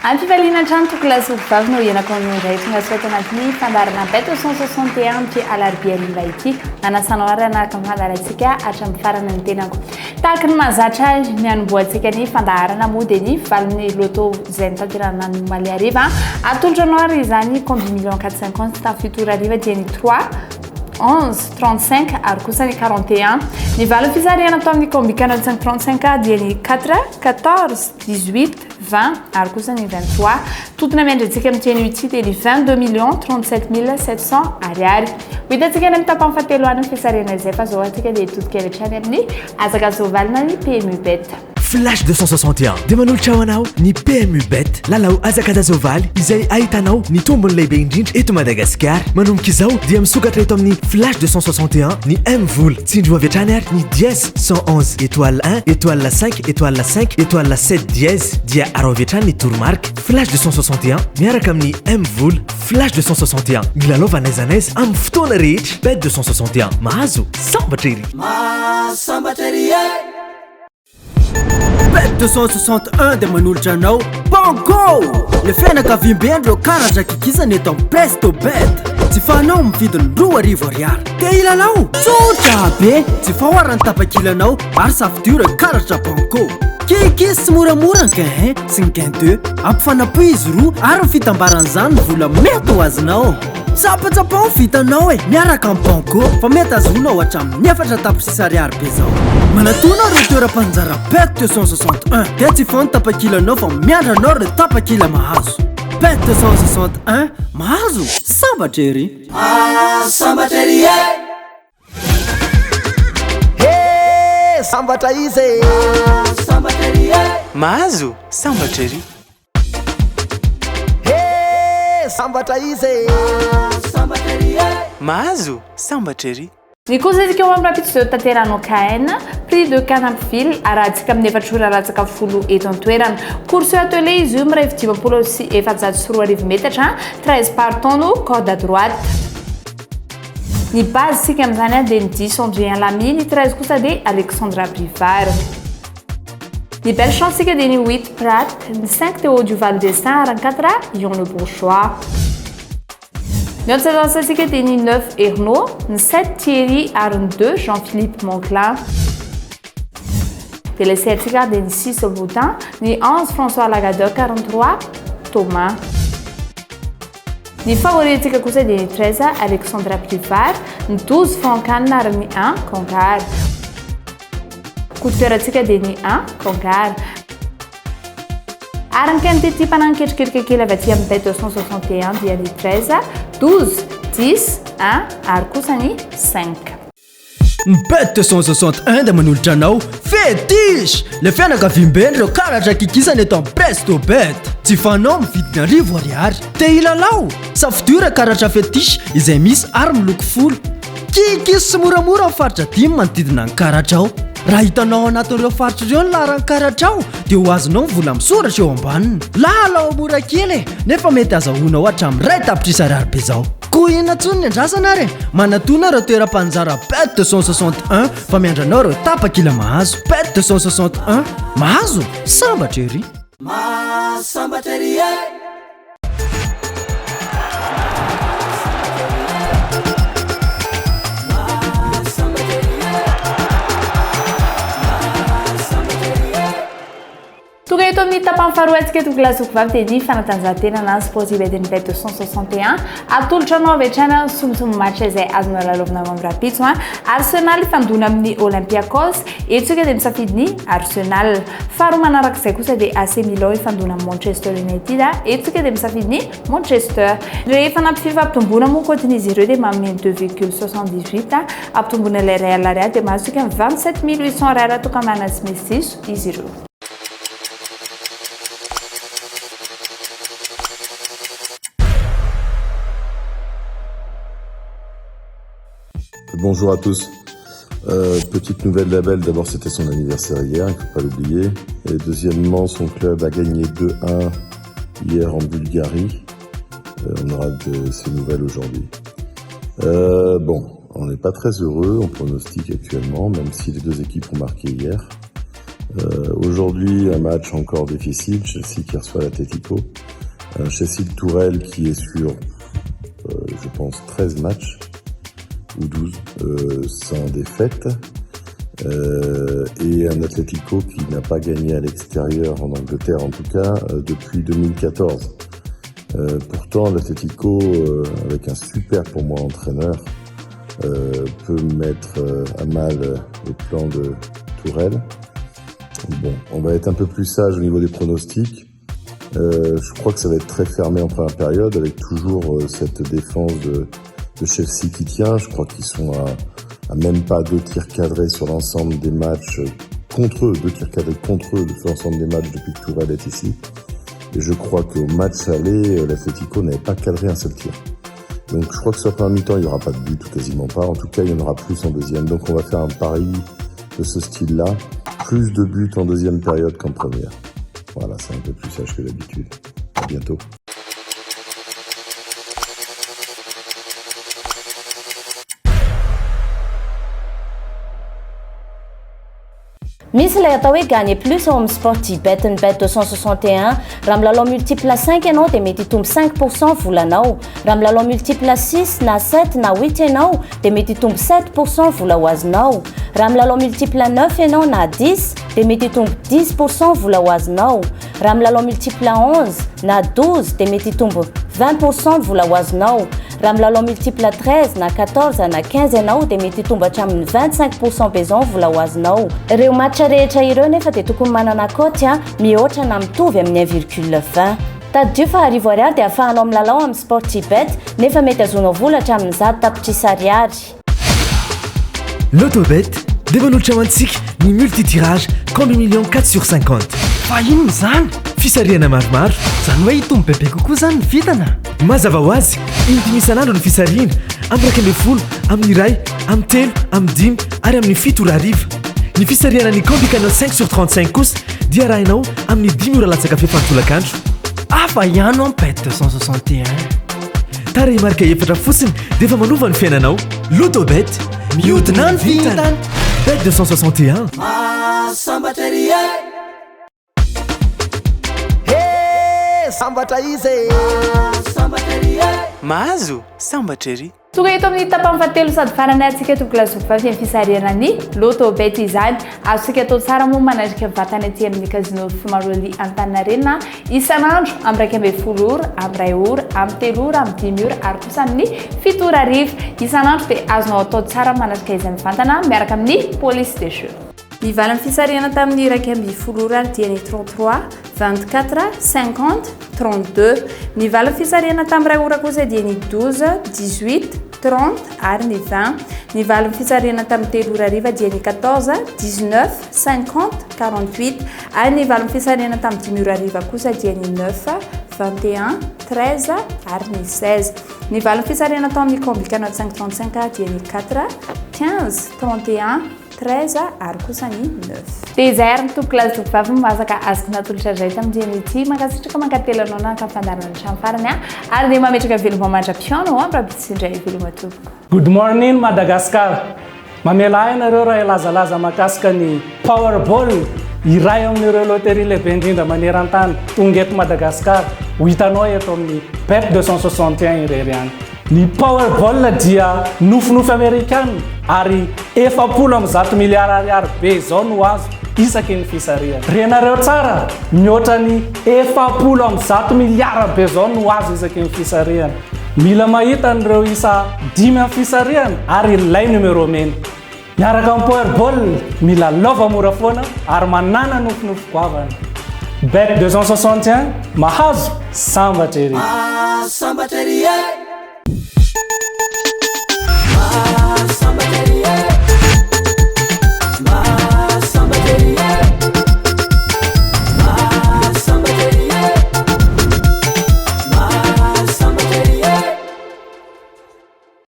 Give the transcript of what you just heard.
Ampivalina trano tokolazy vavy no ianako amin'indray tonga soa tanatin'ny fandarana bête 161 ty alarobia riva ity anasanao ary anaraka fandarantsika hatramin'ny farany ny tenako tahaka ny mahazatra mianomboantsika ny fandaharana moa dia ny valin'ny loto izay nitanterana nomaly ariva atolotra anao ary izany combi million 450 tafitoura ariva dia ny 3 11 35 ary kosa ny 41 ny valo fizariana atao amin'ny combi 45 dia ny 4 14 18 20 ary kosa ny 23 totona miandrintsika amin'ny teny ity dia ny 22 millions 37 700 ariary hitantsika any amin'ny tapany fahatelo any amin'ny fisarena izay fa zao antsika dia totokely hatrany amin'ny azakazovalina ny PMU Bet. Flash 261 dia manolotra ho anao ny PMU Bet lalao azakadazovaly izay ahitanao ny tombony lehibe indrindra eto Madagasikara manomboka izao dia misokatra eto amin'ny Flash 261 ny M-Vol tsindro avy hatrany ary ny dièse 111 étoile 1 étoile 5 étoile 5 étoile 7 dièse dia aro avy hatrany ny tourmarque Flash 261 miaraka amin'ny M-Vol Flash 261 milalova n'aiza n'aiza amin'ny fotoana rehetra Bet 261 mahazo sambatra ery Bet 261 dia manolotra anao Bango! Le fianakaviam-bendreo karatra kikisana eto amin'ny Presto Bet tsy fanao mividiny 2,000 ariary dia ilalao tsotra be tsy fahoarany tapakilanao ary safidura karatra Bango kikisy tsy moramora ny gain sy ny gain 2 ampifanapo izy roa ary ny fitambaran'izany ny vola mety ho azonao tsapatsapao vitanao miaraka amin'ny Bango fa mety azonao hatramin'ny 4 tapitrisa ariary be zao manatona ireo toeram-panjara Bet 261 dia tsy fony tapakilanao fa miandranao ireo tapakila mahazo Bet 261 mahazo sambatra ery sambatra ery sambatra izy sambatra ery mahazo sambatra ery sambatra izy sambatra ery mahazo sambatra ery Ny kosa izika eo amin'ny rapito izao tanteranao KN prix de Canampville arahantsika amin'ny 4,10 eto an-toerana course atelier izy io mirefy 74 metatra 13 par tonneau corde à droite ny base sika amin'izany dia ny 10 Andrien Lamy ny 13 kosa dia Alexandra Brivard ny belle chance sika dia ny 8 Prat ny 5 Théo du Val d'Estaing ary ny 4 Ion le Bourgeois ny antsadansa sika dia ny 9 Ernaud ny 7 Thierry ary ny 2 Jean-Philippe Monclin dia le 7 sika dia ny 6 Boutin ny 11 François Lagadoc ary ny 3 Thomas ny favoritintsika kosa dia ny 13 Alexandra Brivard ny 12 Francan ary ny 1 Concar coup de cœur-ntsika dia ny 1 Concar ary ny quantité mpananketriketrika kely avy aty amin'ny Bet 261 dia ny 13 12 10 1 ary kosa ny 5 ny Bet 261 dia manolotra anao fétiche le fianakaviam-bendreo karatra kikisana eto amin'ny Presto Bet tsy fanao mividina 1,000 ariary dia ilalao safidura karatra fétiche izay misy ary miloko folo kikisy sy moramora amin'ny faritra 10 manodidina ny karatra ao raha hitanao anatin'ireo faritra ireo ny laharany karatra ao dia ho azonao ny vola misoratra eo ambaniny lalao mora kely nefa mety azahoanao hatramin'ny 2 tapitrisa ariary be zao koa inona ntsony ny andrasana ary manatona ireo toeram-panjara Bet 261 fa miandranao ireo tapakila mahazo Bet 261 mahazo sambatra ery sambatra ery tonga eto amin'ny tapany faharoa antsika tokolazy vavy dia ny fanatanjahantena na sportive dia ny Bet 261 atolotra anao avy hatrany somosomo match izay azonao lalovina amin'ny rapitso Arsenal fandona amin'ny Olympiakos etsika dia misafidy ny Arsenal faharoa manaraka izay kosa dia AC Milan ifandona amin'ny Manchester United etsika dia misafidy ny Manchester rehefa nampififa ampitombona moa kotin'izy ireo dia manome 2,78 ampitombona ilay Real ariary dia mahazontsika 27 800 ariary atoka manasy mesiso izy ireo Bonjour à tous. Petite nouvelle d'Abel, d'abord c'était son anniversaire hier, il ne faut pas l'oublier. Et deuxièmement, son club a gagné 2-1 hier en Bulgarie. On aura de ces nouvelles aujourd'hui. On n'est pas très heureux, on pronostique actuellement, même si les deux équipes ont marqué hier. Aujourd'hui, un match encore difficile, Chelsea qui reçoit l'Atlético. Un Chelsea Tourelle qui est sur, je pense, 13 matchs ou 12 sans défaite. Et un Atlético qui n'a pas gagné à l'extérieur en Angleterre, en tout cas, depuis 2014. Pourtant, l'Atlético, avec un super, pour moi, entraîneur, peut mettre à mal les plans de Tourelle. Bon, on va être un peu plus sage au niveau des pronostics. Je crois que ça va être très fermé en première période, avec toujours cette défense de Chelsea qui tient. Je crois qu'ils sont à même pas 2 tirs cadrés sur l'ensemble des matchs contre eux, 2 tirs cadrés contre eux sur l'ensemble des matchs depuis que Tourelle est ici. Et je crois qu'au match aller, l'Atlético n'avait pas cadré un seul tir. Donc je crois que sur la première mi-temps, il n'y aura pas de but ou quasiment pas. En tout cas, il y en aura plus en deuxième. Donc on va faire un pari de ce style-là. Plus de buts en deuxième période qu'en première. Voilà, c'est un peu plus sage que d'habitude. À bientôt. Misy ilay atao hoe gagner plus ao amin'ny Sportybet ny bet 261 raha milalao multiple 5 ianao dia mety hitombo 5% volanao, raha milalao multiple 6 na 7 na 8 ianao dia mety hitombo 7% vola ho azonao, raha milalao multiple 9 ianao na 10 dia mety hitombo 10% vola ho azonao, raha milalao multiple 11 na 12 dia mety hitombo 20% vola ho azonao, raha milalao multiple 13 na 14 na 15 ianao dia mety hitombo hatramin'ny 25% pezon vola ho azonao. Ireo match rehetra ireo nefa dia tokony manana cote mihoatra na mitovy amin'ny 1,20. Taddio fa arivo dia afahanao milalao amin'ny Sportybet nefa mety azonao vola hatramin'ny 10 tapitrisa ariary. Lotobet dia manolotra ho antsika ny multitirage comme 1,4/50. Fa ino zany? Fisariana maromaro. Zany hoe hitombo bebe kokoa zany ny vitana. Mazava ho azy, indimy isan'andro ny fisariana amin'ny 20, amin'ny 2, amin'ny 3, amin'ny 5 ary amin'ny 7 hariva. Ny fisariana ny Combi Canal 5/35 kosa dia arahinao amin'ny 10 ora latsaka fefantolakandro. Afa ihany amin'ny bet 261. Tarehy marika 4 fotsiny dia efa manova ny fiainanao. Lotobet mihodina ny vitana. Bet 261. Sambateria. Sambatra izy Sambateria. Mahazo sambatra ery. Tonga eto amin'ny tapany fahatelo sady farany antsika tokolazoky vavy fisariana ny Lotobet izany. Azontsika atao tsara moa manarika vatana aty amin'ny casino Fimaroli Antaninarenina isan'andro amin'ny 1:20 ora, amin'ny 2 ora, amin'ny 3 ora, amin'ny 10 ora ary kosa amin'ny 7 ora ariva. Isan'andro dia azonao atao tsara manarika izany vantana miaraka amin'ny police de jeu. Ny valan'ny fisariana tamin'ny 1:20 ora dia ny 33, 24, 50, 32. Ny valan'ny fisariana tamin'ny 2 ora kosa dia ny 12, 18, 30 ary ny 20. Ny valan'ny fisariana tamin'ny 3 ora ariva dia ny 14, 19, 50, 48. Ary ny valan'ny fisariana tamin'ny 10 ora ariva kosa dia ny 9, 21, 13 ary ny 16. Ny valan'ny fisariana tamin'ny Combi Canal 5/35 dia ny 4, 15, 31, 13 ary kosa ny 9. Dia izay ary ny tokolazo vavy mazaka azoko natolotra izay tamin'ireny ity mankasitraka mankatelanao na ankafandarana ny trano farany ary dia mametraka veloma mandra-piano mprampitsindray veloma tompoko. Good morning Madagascar. Mamela ainareo raha ilazalaza makasika ny Powerball iray amin'ireo loterie lehibe indrindra maneran-tany tonga eto Madagascar. Ho hitanao eto amin'ny bet 261 irery any. Ny Powerball dia nofinofy Amerikana ary 400 miliara ariary be zao no azo isaky ny fisariana. Renareo tsara, mihoatra ny 400 miliara be zao no azo isaky ny fisariana. Mila mahita an'ireo isa 5 amin'ny fisariana ary ilay numero mena. Miaraka amin'ny Powerball, mila lova mora foana ary manana nofinofy goavana. Bet 261 mahazo sambatra ery. Sambateria.